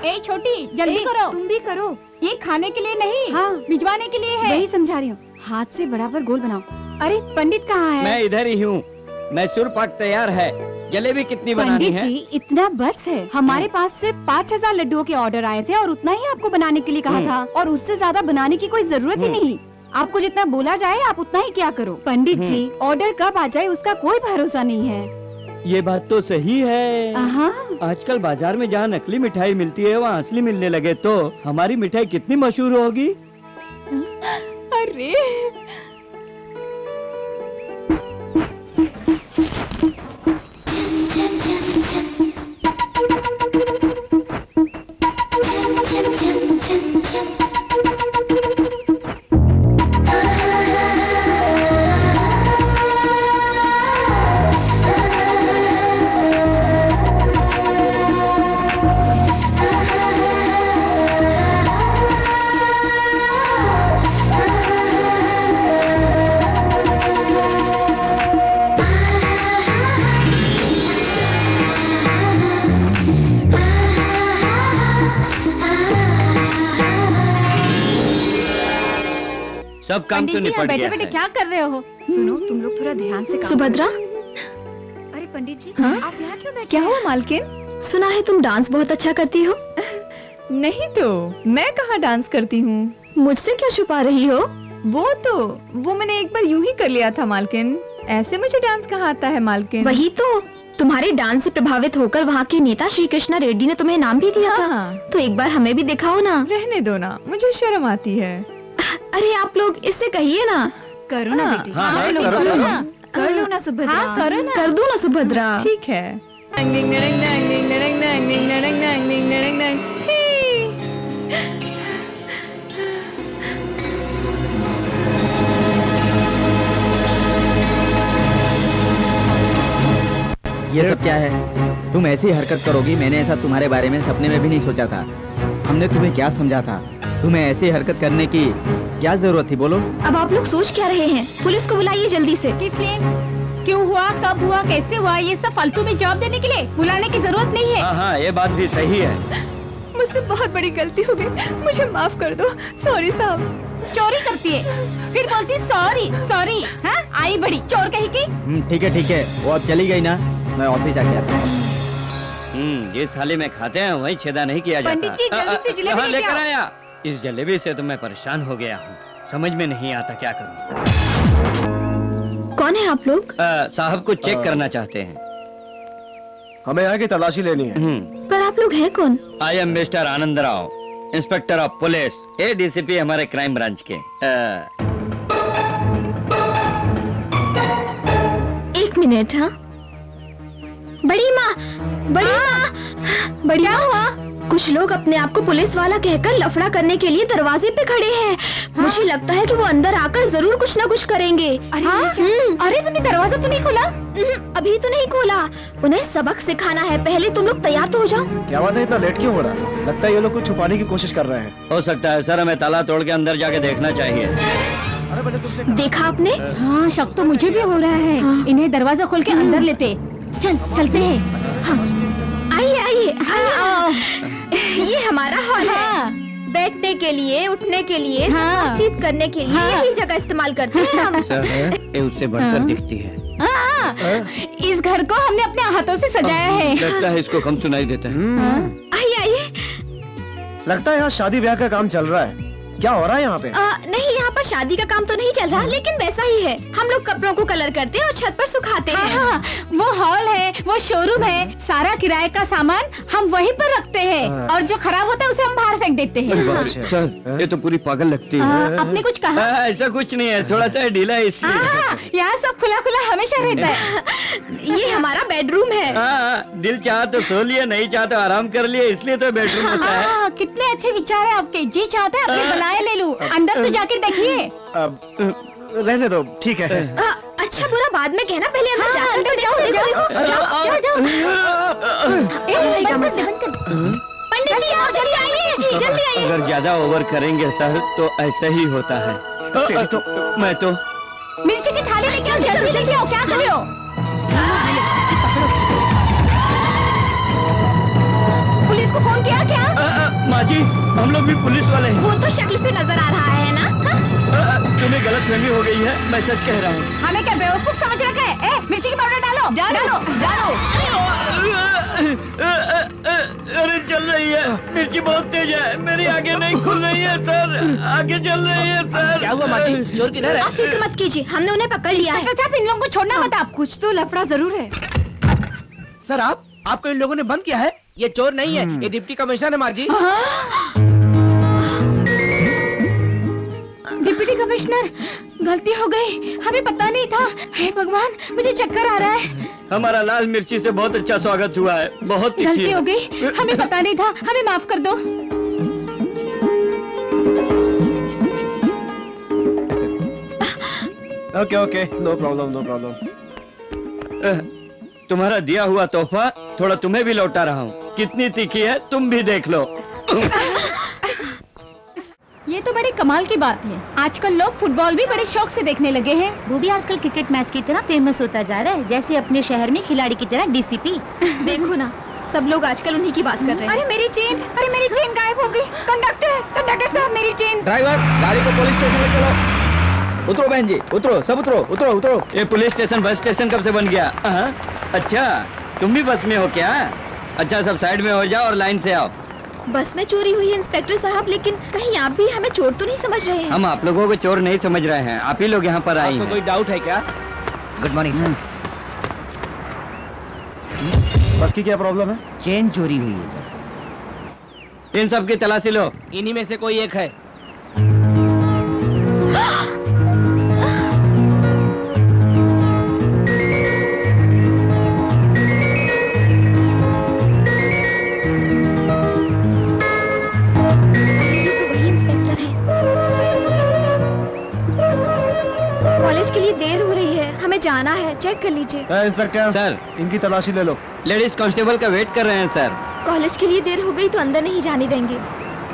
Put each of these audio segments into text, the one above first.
ए छोटी, जल्दी करो। तुम भी करो। ये खाने के लिए नहीं, हाँ भिजवाने के लिए है। वही समझा रही हूँ, हाथ से बराबर गोल बनाओ। अरे पंडित कहाँ है? मैं इधर ही हूँ। मैसूर पाक तैयार है। जलेबी कितनी बनानी पंडित है? जी इतना बस है, हमारे पास सिर्फ 5000 लड्डुओं के ऑर्डर आए थे और उतना ही आपको बनाने के लिए कहा था, और उससे ज्यादा बनाने की कोई जरूरत ही नहीं। आपको जितना बोला जाए आप उतना ही क्या करो। पंडित जी ऑर्डर कब आ जाए उसका कोई भरोसा नहीं है। ये बात तो सही है। आजकल बाजार में जहाँ नकली मिठाई मिलती है वहाँ असली मिलने लगे तो हमारी मिठाई कितनी मशहूर होगी। अरे सब काम तो निपट गया बैठे बैठे है। क्या कर रहे हो? सुनो तुम लोग थोड़ा ध्यान से काम सुभद्रा, अरे पंडित जी हाँ? आप यहाँ क्यों बैठे? क्या हुआ मालकिन? सुना है तुम डांस बहुत अच्छा करती हो। नहीं तो मैं कहाँ डांस करती हूँ। मुझसे क्यों छुपा रही हो? वो मैंने एक बार यूं ही कर लिया था मालकिन। ऐसे मुझे डांस कहाँ आता है मालकिन? वही तो, तुम्हारे डांस से प्रभावित होकर वहाँ के नेता श्री कृष्णा रेड्डी ने तुम्हें इनाम भी दिया था। तो एक बार हमें भी दिखाओ ना। रहने दो ना, मुझे शर्म आती है। अरे आप लोग इससे कहिए ना। करो ना बेटी। हाँ, कर लो, करो, करो करो। ना। कर लो ना सुभद्रा। हाँ, करो ना। कर दो ना सुभद्रा। ठीक है। ये सब क्या है? तुम ऐसी हरकत करोगी, मैंने ऐसा तुम्हारे बारे में सपने में भी नहीं सोचा था। हमने तुम्हें क्या समझा था? तुम्हें ऐसी हरकत करने की क्या जरूरत थी बोलो? अब आप लोग सोच क्या रहे हैं? पुलिस को बुलाइए जल्दी से। किस लिए? क्यों हुआ, कब हुआ, कैसे हुआ, ये सब फालतू में जवाब देने के लिए बुलाने की जरूरत नहीं है। हाँ, ये बात भी सही है। मुझसे बहुत बड़ी गलती हो गई, मुझे माफ कर दो। सॉरी साहब। चोरी करती है फिर बोलती सॉरी सॉरी। हाँ, आई बड़ी चोर कहीं की। ठीक है, वो अब चली गई ना, मैं ऑफिस जाके आता हूँ। जिस थाली में खाते हैं वही छेदा नहीं किया जाता। पंडित जी जल्दी से जलेबी लेके लेकर आओ। आया। इस जलेबी से तो मैं परेशान हो गया हूँ, समझ में नहीं आता क्या करूँ। कौन है आप लोग? साहब को चेक करना चाहते हैं। हमें यहाँ की तलाशी लेनी है। पर आप लोग हैं कौन? I am mister Anand Rao, inspector of police, ADCP हमारे क्राइम ब्रांच के। एक मिनट। हाँ, बड़ी माँ, बड़ी माँ, कुछ लोग अपने आप को पुलिस वाला कहकर लफड़ा करने के लिए दरवाजे पे खड़े हैं। मुझे लगता है कि वो अंदर आकर जरूर कुछ न कुछ करेंगे। अरे तुमने दरवाजा तो नहीं खोला? अभी तो नहीं खोला, उन्हें सबक सिखाना है। पहले तुम लोग तैयार तो हो जाओ। क्या बात है, इतना लेट क्यों हो रहा है? लगता है ये लोग कुछ छुपाने की कोशिश कर रहे हैं। हो सकता है सर, हमें ताला तोड़ के अंदर जाके देखना चाहिए। अरे मैंने तुमसे कहा। देखा आपने? हाँ, शक तो मुझे भी हो रहा है। हाँ। इन्हें दरवाजा खोल के अंदर लेते। चलते हैं। आइए, आओ। ये हमारा हॉल हाँ। है। बैठने के लिए, उठने के लिए, हाँ। बातचीत करने के लिए हाँ। यही जगह इस्तेमाल करते हैं हम। सर, ये उससे बढ़कर हाँ। दिखती है। हाँ, इस घर को हमने अपने हाथों से सजाया है। लगता है इसको कम सुनाई देता है। आइए। लगता है यहाँ शादी ब्याह का काम चल रहा है। क्या हो रहा है यहाँ पे? नहीं, यहाँ पर शादी का काम तो नहीं चल रहा, लेकिन वैसा ही है। हम लोग कपड़ों को कलर करते हैं और छत पर सुखाते हैं। हाँ, वो हॉल है, वो शोरूम है, सारा किराए का सामान हम वहीं पर रखते हैं, और जो खराब होता है उसे हम बाहर फेंक देते हैं। सर, ये तो पूरी पागल लगती है। आपने कुछ कहा? ऐसा कुछ नहीं है, थोड़ा सा ढीला है इसलिए। यहाँ सब खुला खुला हमेशा रहता है। ये हमारा बेडरूम है। दिल चाह तो सो लिया, नहीं चाह तो आराम कर लिया, इसलिए तो बेडरूम होता है। कितने अच्छे विचार है आपके। जी चाहता है अपनी बलाएं ले लूं। अंदर तो जाके देखिए। अब रहने दो, ठीक है। अच्छा बुरा बाद में कहना, पहले अंदर जाकर तो देखो। पंडित जी आइए, जल्दी आइए। अगर ज्यादा ओवर करेंगे सर तो ऐसा ही होता है। मैं तो मिर्ची की थाली लेके आओ, जल्दी आओ। क्या कर रहे हो? पुलिस पुलिस को फोन किया क्या? माँ जी, हम लोग भी पुलिस वाले हैं। वो तो शक्ल से नजर आ रहा है ना। तुम्हें गलतफहमी हो गई है, मैं सच कह रहा हूँ। हमें क्या बेवकूफ समझ रखा है? मिर्ची की पाउडर डालो, डालो, डालो। अरे चल रही है, मिर्ची बहुत तेज है, मेरी आगे नहीं खुल रही है सर, आगे चल रही है सर। क्या हुआ माजी, चोर किधर है? आप फिक्र मत कीजिए, हमने उन्हें पकड़ लिया है। आप इन लोगों को छोड़ना मत आप। कुछ तो लफड़ा जरूर है। सर आपको इन लोगों ने बंद किया है? ये चोर नहीं है, ये डिप्टी कमिश्नर है माजी। डिप्टी कमिश्नर, गलती हो गई, हमें पता नहीं था। हे भगवान, मुझे चक्कर आ रहा है। हमारा लाल मिर्ची से बहुत अच्छा स्वागत हुआ है, बहुत तीखी गलती है। हो गई, हमें पता नहीं था, हमें माफ कर दो। Okay, no problem. तुम्हारा दिया हुआ तोहफा थोड़ा तुम्हें भी लौटा रहा हूँ। कितनी तीखी है तुम भी देख लो। ये तो बड़ी कमाल की बात है। आजकल लोग फुटबॉल भी बड़े शौक से देखने लगे हैं। वो भी आजकल क्रिकेट मैच की तरह फेमस होता जा रहा है, जैसे अपने शहर में खिलाड़ी की तरह डीसीपी। देखो ना, सब लोग आजकल उन्हीं की बात कर रहे हैं। अरे मेरी चेन गायब हो गई। कंडक्टर साहब, मेरी चेन। ड्राइवर, गाड़ी को पुलिस स्टेशन ले चलो। उतरो बहन जी, उतरो, सब उतरो। ये पुलिस स्टेशन बस स्टेशन कब से बन गया? अच्छा, तुम भी बस में हो क्या? अच्छा, सब साइड में हो जाओ और लाइन से आओ। बस में चोरी हुई है इंस्पेक्टर साहब, लेकिन कहीं आप भी हमें चोर तो नहीं समझ रहे हैं? हम आप लोगों को चोर नहीं समझ रहे हैं, आप ही लोग यहाँ पर आए आपको हैं। कोई डाउट है क्या? Good morning sir. बस की क्या प्रॉब्लम है? चेन चोरी हुई है सर। इन सब की तलाशी लो। इन्हीं में से कोई एक है। ये तो वही इंस्पेक्टर है। कॉलेज के लिए देर हो रही है, हमें जाना है, चेक कर लीजिए। इंस्पेक्टर सर, इनकी तलाशी ले लो। लेडीज कांस्टेबल का वेट कर रहे हैं सर। कॉलेज के लिए देर हो गई तो अंदर नहीं जाने देंगे।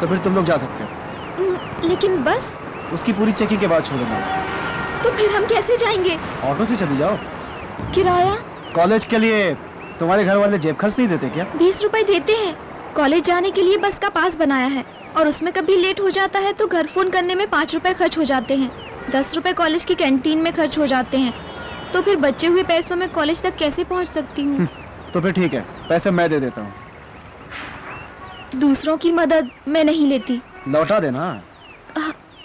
तो फिर तुम लोग जा सकते हो। लेकिन बस, उसकी पूरी चेकिंग के बाद छोड़ूंगा। तो फिर हम कैसे जाएंगे? ऑटो से चली जाओ। किराया कॉलेज के लिए तुम्हारे घर वाले जेब खर्च नहीं देते क्या? 20 रुपए देते हैं। कॉलेज जाने के लिए बस का पास बनाया है, और उसमें कभी लेट हो जाता है तो घर फोन करने में 5 रुपए खर्च हो जाते हैं। 10 रुपए कॉलेज की कैंटीन में खर्च हो जाते हैं। तो फिर बचे हुए पैसों में कॉलेज तक कैसे पहुंच सकती हूँ? तो फिर ठीक है, पैसे मैं दे देता हूँ। दूसरों की मदद मैं नहीं लेती। लौटा देना।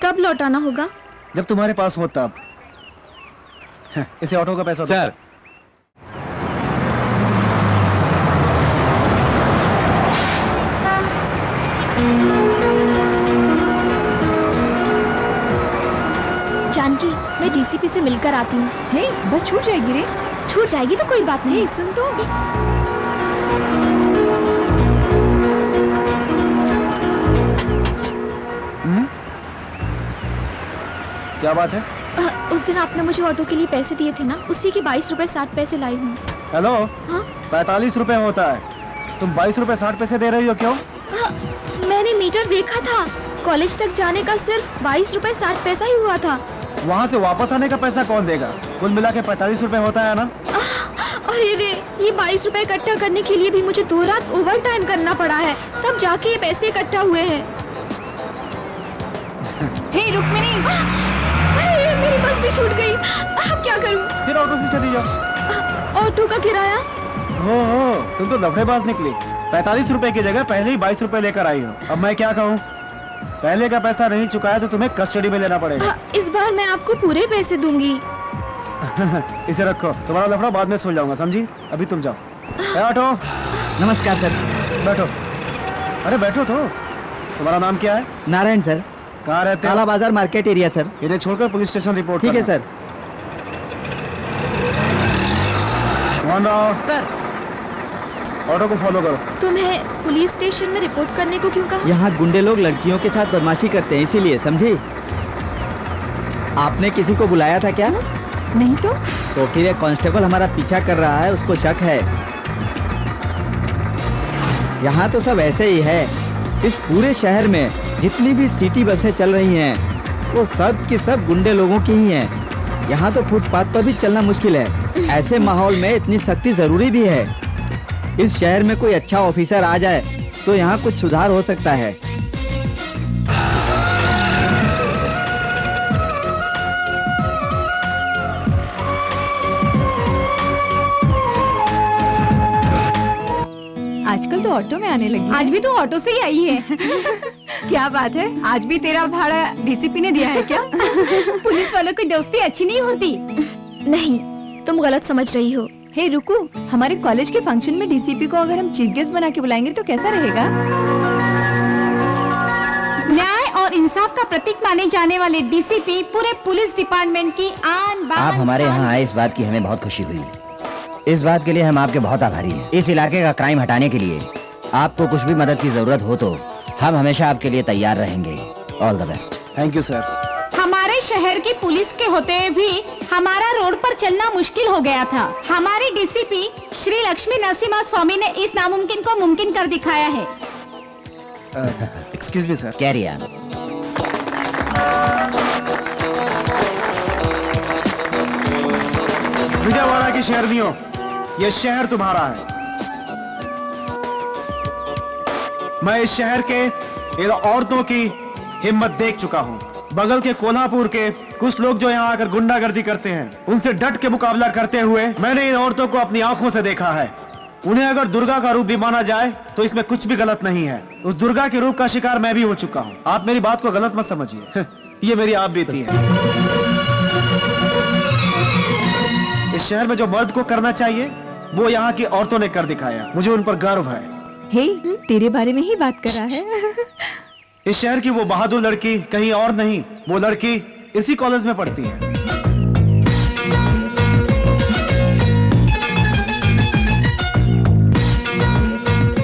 कब लौटाना होगा? जब तुम्हारे पास हो तब। इसे ऑटो का पैसा दो। सर, जानकी, मैं डीसीपी से मिलकर आती हूँ। हे, बस छूट जाएगी रे। छूट जाएगी तो कोई बात नहीं। सुन तो। क्या बात है? उस दिन आपने मुझे ऑटो के लिए पैसे दिए थे ना, उसी के 22 रुपए 60 पैसे लाई हूँ। हेलो, हाँ? 45 रुपए होता है, तुम 22 रुपए 60 पैसे दे रही हो, क्यों? मैंने मीटर देखा था, कॉलेज तक जाने का सिर्फ 22 रुपए 60 पैसा ही हुआ था। वहाँ से वापस आने का पैसा कौन देगा? कुल मिला के 45 रुपए होता है ना? अरे रे, ये 22 रुपए इकट्ठा करने के लिए भी मुझे 2 रात ओवर टाइम करना पड़ा है, तब जाके ये पैसे इकट्ठा हुए हैं। हे रुक्मिणी, अरे मेरी बस भी छूट गई, अब क्या करूं? फिर ऑटो से चली जाओ। ऑटो का किराया? हो, तुम तो लफड़ेबाज निकली। 45 रुपए की जगह पहले ही 22 रुपए लेकर आई हो। अब मैं क्या कहूँ? पहले का पैसा नहीं चुकाया तो तुम्हें कस्टडी में लेना पड़ेगा। इस बार मैं आपको पूरे पैसे दूंगी। इसे रखो, तुम्हारा लफड़ा बाद में सुल जाऊंगा, समझी? अभी तुम जाओ। ए ऑटो, नमस्कार सर। बैठो। अरे बैठो तो। तुम्हारा नाम क्या है? नारायण सर। कहाँ रहते हो? काला बाजार मार्केट एरिया सर। इन्हें छोड़कर पुलिस स्टेशन रिपोर्ट ठीक है करना। सर। कौन रहो? सर, ऑटो को फॉलो करो। तुम्हें पुलिस स्टेशन में रिपोर्ट करने को क्यों कहा? यहाँ गुंडे लोग लड़कियों के साथ बदमाशी करते हैं, इसीलिए, समझी? आपने किसी को बुलाया था क्या? नहीं तो फिर एक कांस्टेबल हमारा पीछा कर रहा है, उसको शक है। यहाँ तो सब ऐसे ही है। इस पूरे शहर में जितनी भी सिटी बसें चल रही हैं, वो सब की सब गुंडे लोगों की ही हैं। यहाँ तो फुटपाथ पर भी चलना मुश्किल है। ऐसे माहौल में इतनी सख्ती जरूरी भी है। इस शहर में कोई अच्छा ऑफिसर आ जाए तो यहाँ कुछ सुधार हो सकता है। आजकल तो ऑटो में आने लगी। आज भी तो ऑटो से ही आई है। क्या बात है, आज भी तेरा भाड़ा डीसीपी ने दिया है क्या? पुलिस वालों की दोस्ती अच्छी नहीं होती। नहीं, तुम गलत समझ रही हो। हे रुको, हमारे कॉलेज के फंक्शन में डीसीपी को अगर हम चीफ गेस्ट बना के बुलाएंगे तो कैसा रहेगा? न्याय और इंसाफ का प्रतीक माने जाने वाले डीसीपी पूरे पुलिस डिपार्टमेंट की आन बान। आप हमारे यहाँ आए इस बात की हमें बहुत खुशी हुई। इस बात के लिए हम आपके बहुत आभारी हैं। इस इलाके का क्राइम हटाने के लिए आपको कुछ भी मदद की जरूरत हो तो हम हमेशा आपके लिए तैयार रहेंगे। All the best. Thank you sir. हमारे शहर की पुलिस के होते हुए भी हमारा रोड पर चलना मुश्किल हो गया था। हमारी डीसीपी श्री लक्ष्मी नरसिम्हा स्वामी ने इस नामुमकिन को मुमकिन कर दिखाया है। Excuse me sir. Carry on. Vijayawada की शहरनियों, ये शहर तुम्हारा है। मैं इस शहर के इन औरतों की हिम्मत देख चुका हूँ। बगल के कोल्हापुर के कुछ लोग जो यहाँ आकर गुंडागर्दी करते हैं, उनसे डट के मुकाबला करते हुए मैंने इन औरतों को अपनी आंखों से देखा है। उन्हें अगर दुर्गा का रूप भी माना जाए तो इसमें कुछ भी गलत नहीं है। उस दुर्गा के रूप का शिकार मैं भी हो चुका हूँ। आप मेरी बात को गलत मत समझिए। ये मेरी आप बीती है। इस शहर में जो मर्द को करना चाहिए वो यहाँ की औरतों ने कर दिखाया। मुझे उन पर गर्व है। हे, तेरे बारे में ही बात कर रहा है। इस शहर की वो बहादुर लड़की कहीं और नहीं, वो लड़की इसी कॉलेज में पढ़ती है।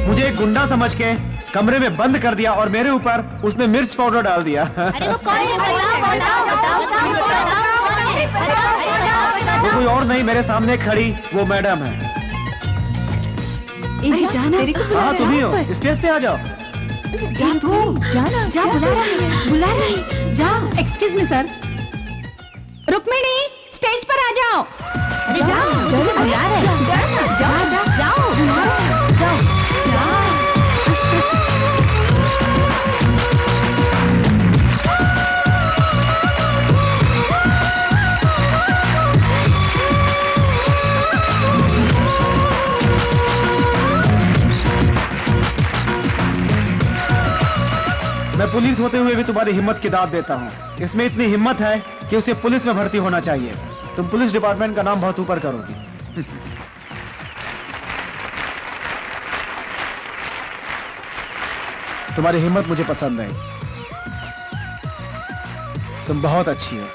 मुझे एक गुंडा समझ के कमरे में बंद कर दिया और मेरे ऊपर उसने मिर्च पाउडर डाल दिया। अरे वो कौन है? बताओ बताओ बताओ। वो कोई और नहीं, मेरे सामने खड़ी वो मैडम है। अरे जाना, हाँ तुम ही हो, स्टेज पे आ जाओ। जा तू, जाना, जा बुला रही है, जा। Excuse me sir. Rukmini, stage पर आ जाओ। अरे जाओ, बुला रहे हैं। जा जा जाओ जाओ जा। मैं पुलिस होते हुए भी तुम्हारी हिम्मत की दाद देता हूँ। इसमें इतनी हिम्मत है कि उसे पुलिस में भर्ती होना चाहिए। तुम पुलिस डिपार्टमेंट का नाम बहुत ऊपर करोगी। तुम्हारी हिम्मत मुझे पसंद है। तुम बहुत अच्छी हो।